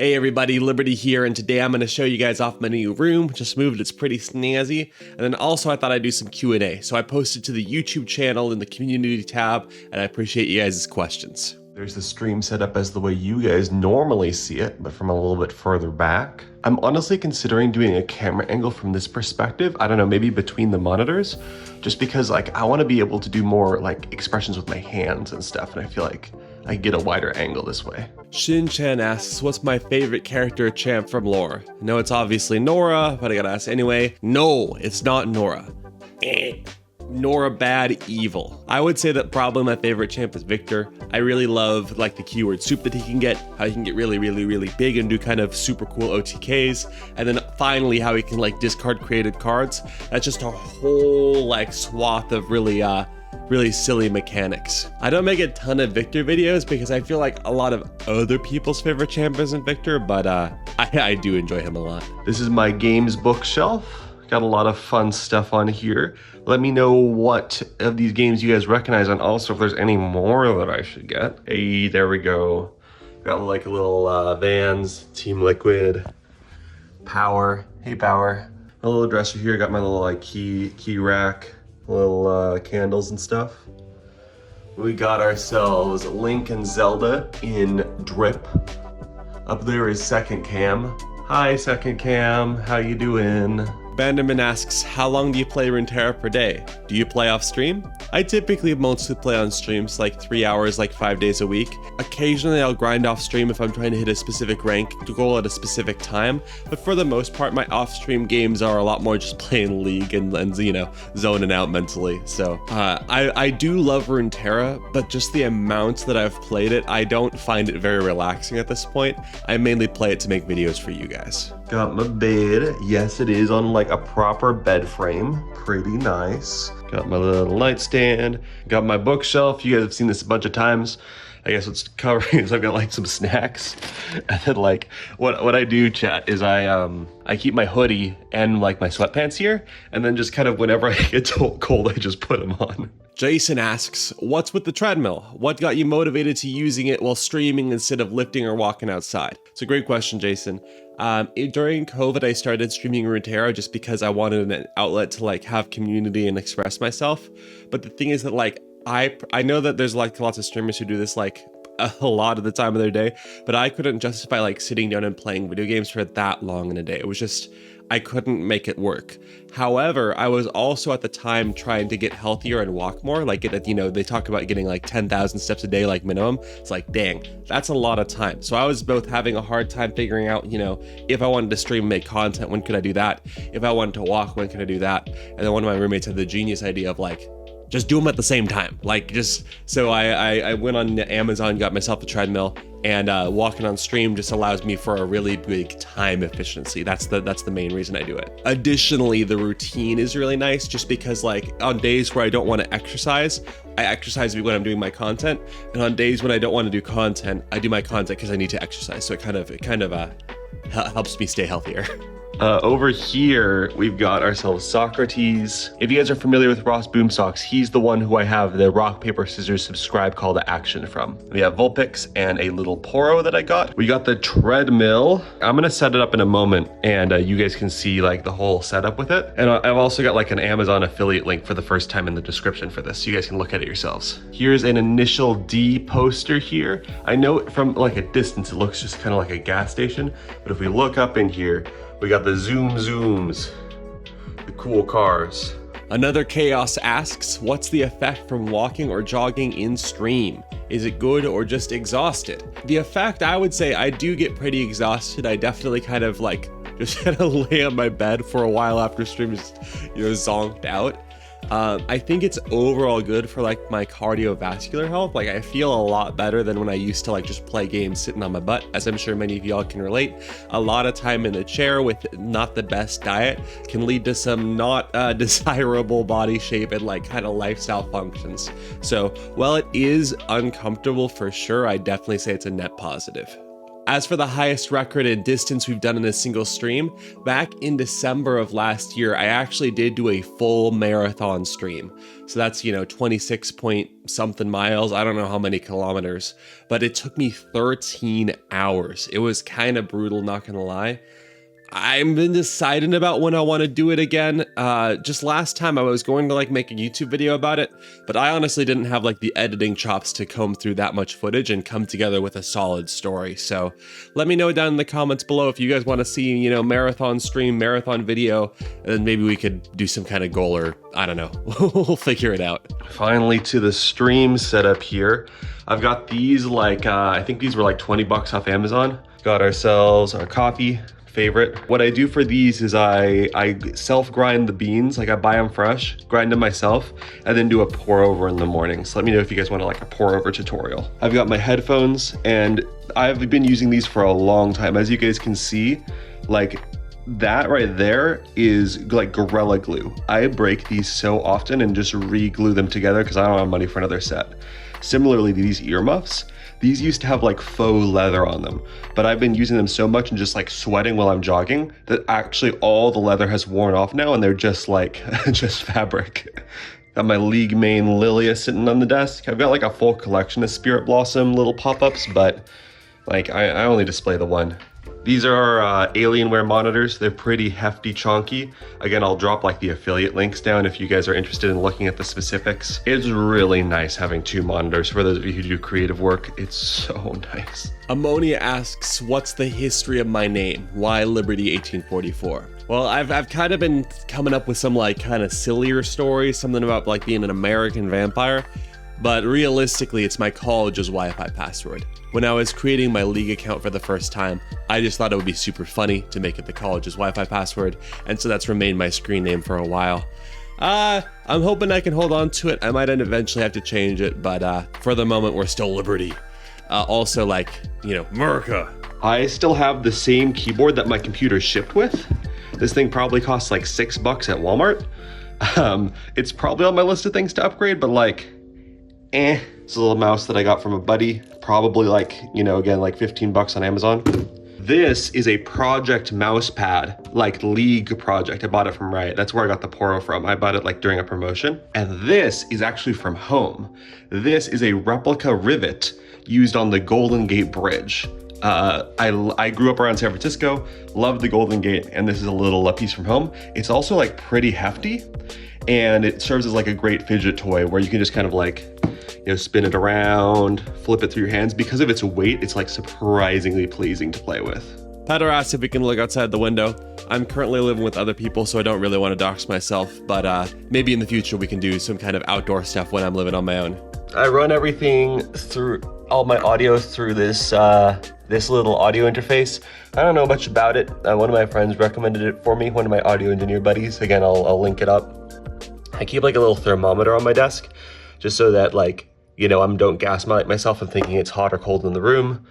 Hey everybody, Liberty here, and today I'm going to show you guys off my new room. Just moved, it's pretty snazzy. And then also I thought I'd do some Q&A. So I posted to the YouTube channel in the community tab, and I appreciate you guys' questions. There's the stream set up as the way you guys normally see it, but from a little bit further back. I'm honestly considering doing a camera angle from this perspective. I don't know, maybe between the monitors, just because like I want to be able to do more like expressions with my hands and stuff, and I feel like I get a wider angle this way. Shin-chan asks, what's my favorite character champ from lore? No, it's obviously Nora, but I gotta ask anyway. No, it's not Nora. Nora bad evil. I would say that probably my favorite champ is Victor. I really love like the keyword soup that he can get, how he can get really big and do kind of super cool OTKs, and then finally how he can like discard created cards. That's just a whole like swath of really silly mechanics. I don't make a ton of Victor videos because I feel like a lot of other people's favorite champ isn't Victor, but I do enjoy him a lot. This is my games bookshelf. Got a lot of fun stuff on here. Let me know what of these games you guys recognize, and also if there's any more that I should get. Hey, there we go. Got like a little Vans, Team Liquid, Power. Hey, Power. A little dresser here. Got my little like key rack, little candles and stuff. We got ourselves Link and Zelda in Drip. Up there is Second Cam. Hi, Second Cam. How you doing? Banderman asks, how long do you play Runeterra per day? Do you play off stream? I typically mostly play on streams like 3 hours, like 5 days a week. Occasionally I'll grind off stream if I'm trying to hit a specific rank goal at a specific time, but for the most part my off stream games are a lot more just playing League and you know, zoning out mentally. So I do love Runeterra, but just the amount that I've played it, I don't find it very relaxing at this point. I mainly play it to make videos for you guys. Got my bed. Yes, it is on like a proper bed frame. Pretty nice. Got my little nightstand. Got my bookshelf. You guys have seen this a bunch of times. I guess what's covering is I've got like some snacks. And then like what I do, chat, is I keep my hoodie and like my sweatpants here, and then just kind of whenever I get cold, I just put them on. Jason asks, what's with the treadmill? What got you motivated to using it while streaming instead of lifting or walking outside? It's a great question, Jason. During COVID, I started streaming Runeterra just because I wanted an outlet to like have community and express myself. But the thing is that like, I know that there's like lots of streamers who do this like a lot of the time of their day, but I couldn't justify like sitting down and playing video games for that long in a day. It was just, I couldn't make it work. However, I was also at the time trying to get healthier and walk more. Like, you know, they talk about getting like 10,000 steps a day, like minimum. It's like, dang, that's a lot of time. So I was both having a hard time figuring out, you know, if I wanted to stream and make content, when could I do that? If I wanted to walk, when could I do that? And then one of my roommates had the genius idea of like, just do them at the same time. Like just, so I went on Amazon, got myself a treadmill, and walking on stream just allows me for a really big time efficiency. That's the main reason I do it. Additionally, the routine is really nice just because like on days where I don't want to exercise, I exercise when I'm doing my content. And on days when I don't want to do content, I do my content because I need to exercise. So it kind of helps me stay healthier. Over here, we've got ourselves Socrates. If you guys are familiar with Ross Boomsocks, he's the one who I have the rock, paper, scissors, subscribe call to action from. We have Vulpix and a little Poro that I got. We got the treadmill. I'm gonna set it up in a moment, and you guys can see like the whole setup with it. And I've also got like an Amazon affiliate link for the first time in the description for this, so you guys can look at it yourselves. Here's an initial D poster here. I know from like a distance, it looks just kind of like a gas station, but if we look up in here, we got the zooms, the cool cars. Another Chaos asks, what's the effect from walking or jogging in stream? Is it good or just exhausted? The effect, I would say I do get pretty exhausted. I definitely kind of like just kind of lay on my bed for a while after stream, just, you know, zonked out. I think it's overall good for like my cardiovascular health. Like I feel a lot better than when I used to like just play games sitting on my butt, as I'm sure many of y'all can relate. A lot of time in the chair with not the best diet can lead to some not desirable body shape and like kind of lifestyle functions. So while it is uncomfortable for sure, I definitely say it's a net positive. As for the highest record in distance we've done in a single stream, back in December of last year, I actually did do a full marathon stream. So that's, 26 point something miles. I don't know how many kilometers, but it took me 13 hours. It was kind of brutal, not gonna lie. I've been deciding about when I want to do it again. Just last time I was going to make a YouTube video about it, but I honestly didn't have the editing chops to comb through that much footage and come together with a solid story. So let me know down in the comments below if you guys want to see, marathon stream, marathon video, and then maybe we could do some kind of goal, or I don't know. We'll figure it out. Finally to the stream setup here. I've got these I think these were 20 bucks off Amazon. Got ourselves our coffee. Favorite. What I do for these is I self-grind the beans, I buy them fresh, grind them myself, and then do a pour over in the morning. So let me know if you guys want a pour over tutorial. I've got my headphones, and I've been using these for a long time. As you guys can see, that right there is Gorilla Glue. I break these so often and just re-glue them together because I don't have money for another set. Similarly, these earmuffs, these used to have faux leather on them, but I've been using them so much and just sweating while I'm jogging that actually all the leather has worn off now, and they're just just fabric. Got my League Main Lilia sitting on the desk. I've got a full collection of Spirit Blossom little pop-ups, but I only display the one. These are our Alienware monitors. They're pretty hefty, chonky. Again, I'll drop the affiliate links down if you guys are interested in looking at the specifics. It's really nice having two monitors. For those of you who do creative work, it's so nice. Ammonia asks, what's the history of my name? Why Liberty 1844? Well, I've kind of been coming up with some kind of sillier stories, something about being an American vampire. But realistically, it's my college's Wi-Fi password. When I was creating my League account for the first time, I just thought it would be super funny to make it the college's Wi-Fi password, and so that's remained my screen name for a while. I'm hoping I can hold on to it. I might eventually have to change it, but for the moment, we're still Liberty. Also, America. I still have the same keyboard that my computer shipped with. This thing probably costs $6 at Walmart. It's probably on my list of things to upgrade, but It's a little mouse that I got from a buddy, probably again, 15 bucks on Amazon. This is a project mouse pad, League project. I bought it from Riot. That's where I got the Poro from. I bought it during a promotion. And this is actually from home. This is a replica rivet used on the Golden Gate Bridge. I grew up around San Francisco, loved the Golden Gate, and this is a little piece from home. It's also pretty hefty, and it serves as a great fidget toy where you can just kind of spin it around, flip it through your hands. Because of its weight, it's surprisingly pleasing to play with. Petter asked if we can look outside the window. I'm currently living with other people, so I don't really want to dox myself, but maybe in the future we can do some kind of outdoor stuff when I'm living on my own. I run everything through, all my audio through this little audio interface. I don't know much about it. One of my friends recommended it for me, one of my audio engineer buddies. Again, I'll link it up. I keep a little thermometer on my desk, just so that don't gas myself and thinking it's hot or cold in the room.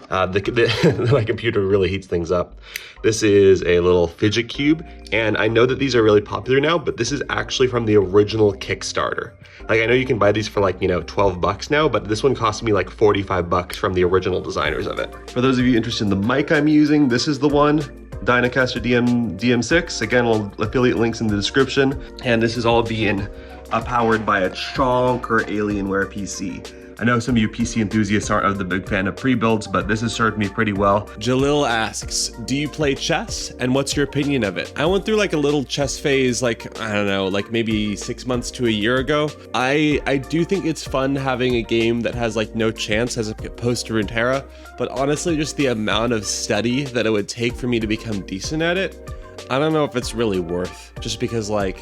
My computer really heats things up. This is a little fidget cube, and I know that these are really popular now, but this is actually from the original Kickstarter. I know you can buy these for 12 bucks now, but this one cost me 45 bucks from the original designers of it. For those of you interested in the mic I'm using, this is the one, Dynacaster DM6. Again, I'll affiliate links in the description. And this is all being powered by a chonker Alienware PC. I know some of you PC enthusiasts aren't the big fan of pre-builds, but this has served me pretty well. Jalil asks, do you play chess? And what's your opinion of it? I went through a little chess phase, I don't know, maybe 6 months to a year ago. I do think it's fun having a game that has no chance as opposed to Runeterra, but honestly, just the amount of study that it would take for me to become decent at it, I don't know if it's really worth, just because I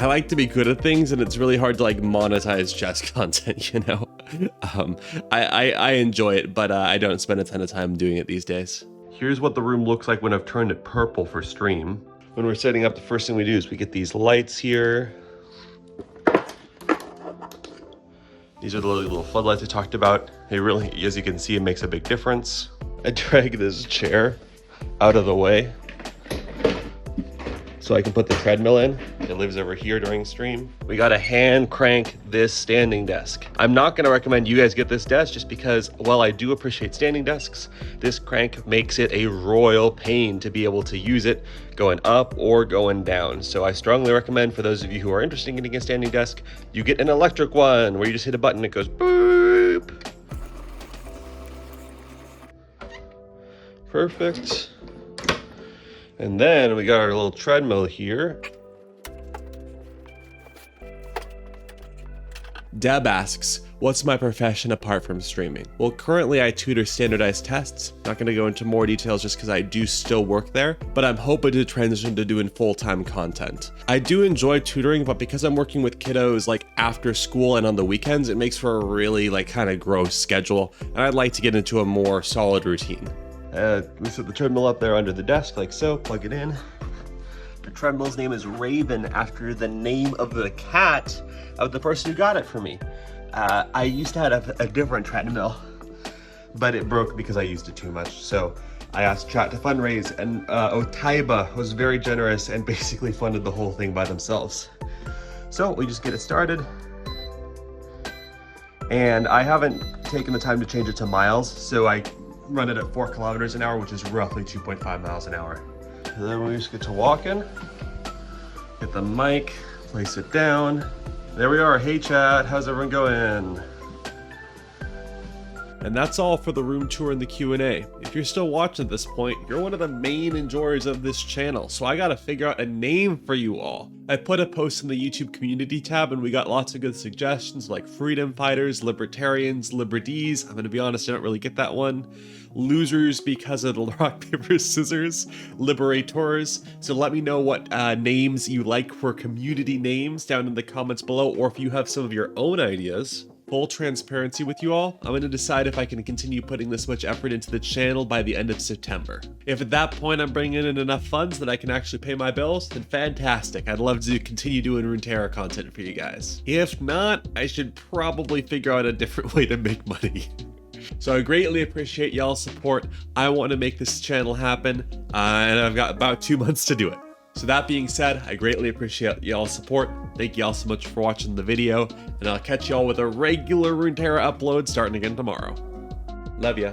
like to be good at things, and it's really hard to monetize chess content, I enjoy it, but I don't spend a ton of time doing it these days. Here's what the room looks like when I've turned it purple for stream. When we're setting up, the first thing we do is we get these lights here. These are the little floodlights I talked about. It really, as you can see, it makes a big difference. I drag this chair out of the way so I can put the treadmill in. It lives over here during stream. We gotta hand crank this standing desk. I'm not gonna recommend you guys get this desk just because while I do appreciate standing desks, this crank makes it a royal pain to be able to use it going up or going down. So I strongly recommend for those of you who are interested in getting a standing desk, you get an electric one where you just hit a button, it goes boop. Perfect. And then we got our little treadmill here. Deb asks, what's my profession apart from streaming? Well, currently I tutor standardized tests. Not gonna go into more details just because I do still work there, but I'm hoping to transition to doing full-time content. I do enjoy tutoring, but because I'm working with kiddos like after school and on the weekends, it makes for a really like kind of gross schedule, and I'd like to get into a more solid routine. We set the treadmill up there under the desk like so, plug it in. The treadmill's name is Raven after the name of the cat of the person who got it for me. I used to have a different treadmill, but it broke because I used it too much. So I asked chat to fundraise, and Otaiba was very generous and basically funded the whole thing by themselves. So we just get it started. And I haven't taken the time to change it to miles, so I run it at 4 kilometers an hour, which is roughly 2.5 miles an hour. And then we just get to walking, get the mic, place it down. There we are. Hey chat, how's everyone going? And that's all for the room tour and the Q&A. If you're still watching at this point, you're one of the main enjoyers of this channel, so I gotta figure out a name for you all. I put a post in the YouTube community tab and we got lots of good suggestions like freedom fighters, libertarians, liberties. I'm gonna be honest, I don't really get that one. Losers because of the rock, paper, scissors, liberators. So let me know what names you like for community names down in the comments below, or if you have some of your own ideas. Full transparency with you all, I'm going to decide if I can continue putting this much effort into the channel by the end of September. If at that point I'm bringing in enough funds that I can actually pay my bills, then fantastic. I'd love to continue doing Runeterra content for you guys. If not, I should probably figure out a different way to make money. So I greatly appreciate y'all's support. I want to make this channel happen, and I've got about 2 months to do it. So that being said, I greatly appreciate y'all's support. Thank y'all so much for watching the video, and I'll catch y'all with a regular Runeterra upload starting again tomorrow. Love ya.